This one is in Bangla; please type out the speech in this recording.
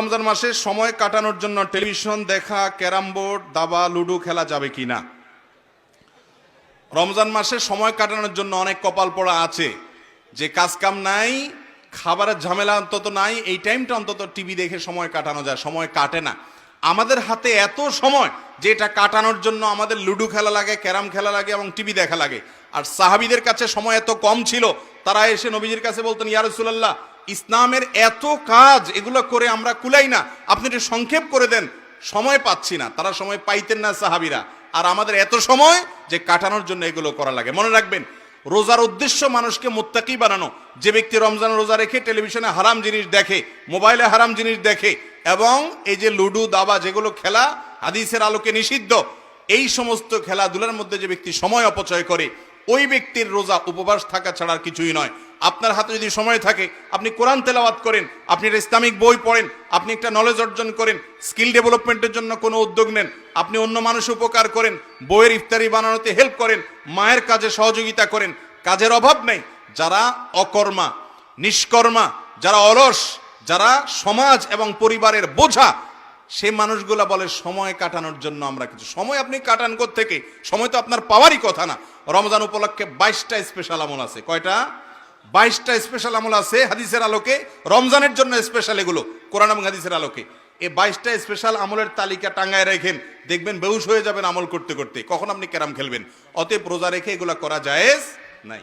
রমজান মাসে সময় কাটানোর জন্য টেলিভিশন দেখা, ক্যারাম বোর্ড, দাবা, লুডো খেলা যাবে কিনা? রমজান মাসে সময় কাটানোর জন্য অনেক কপাল পড়া আছে যে কাজ কাম নাই, খাবারের ঝামেলা অন্তত নাই, এই টাইমটা অন্তত টিভি দেখে সময় কাটানো যায়। সময় কাটে না। আমাদের হাতে এত সময় যে এটা কাটানোর জন্য আমাদের লুডো খেলা লাগে, ক্যারাম খেলা লাগে এবং টিভি দেখা লাগে। আর সাহাবীদের কাছে সময় এত কম ছিল, তারা এসে নবীজির কাছে বলতেন, ইয়া রাসূলুল্লাহ, ইসলামের এত কাজ, এগুলো করে আমরা কুলাই না, আপনি একটু সংক্ষেপ করে দেন, সময় পাচ্ছি না। তারা সময় পাইতেন না সাহাবীরা, আর আমাদের এত সময় যে কাটানোর জন্য এগুলো করা লাগে। মনে রাখবেন, রোজার উদ্দেশ্য মানুষকে মুত্তাকি বানানো। যে ব্যক্তি রমজান রোজা রেখে টেলিভিশনে হারাম জিনিস দেখে, মোবাইলে হারাম জিনিস দেখে এবং এই যে লুডো, দাবা যেগুলো খেলা হাদিসের আলোকে নিষিদ্ধ, এই সমস্ত খেলাধুলার মধ্যে যে ব্যক্তি সময় অপচয় করে, ওই ব্যক্তির রোজা উপবাস থাকা ছাড়া আর কিছুই নয়। আপনার হাতে যদি সময় থাকে, আপনি কোরআন তেলাওয়াত করেন, আপনি একটা ইসলামিক বই পড়েন, আপনি একটা নলেজ অর্জন করেন, স্কিল ডেভেলপমেন্টের জন্য কোনো উদ্যোগ নেন, আপনি অন্য মানুষ উপকার করেন, বইয়ের ইফতারি বানানোতে হেল্প করেন, মায়ের কাজে সহযোগিতা করেন। কাজের অভাব নেই। যারা অকর্মা, নিষ্কর্মা, যারা অলস, যারা সমাজ এবং পরিবারের বোঝা, সে মানুষগুলা বলে সময় কাটানোর জন্য আমরা কিছু। সময় আপনি কাটান কোত্থেকে? সময় তো আপনার পাওয়ারই কথা না। রমজান উপলক্ষে 22টা স্পেশাল আমল আছে। কয়টা? 22টা স্পেশাল আমল আছে হাদিসের আলোকে, রমজানের জন্য স্পেশাল, এগুলো কোরআন এবং হাদিসের আলোকে। এই 22টা স্পেশাল আমলের তালিকা টাঙ্গায় রেখেন, দেখবেন বেহুশ হয়ে যাবেন আমল করতে করতে। কখন আপনি ক্যারাম খেলবেন? অতএব রোজা রেখে এগুলা করা জায়েজ নাই।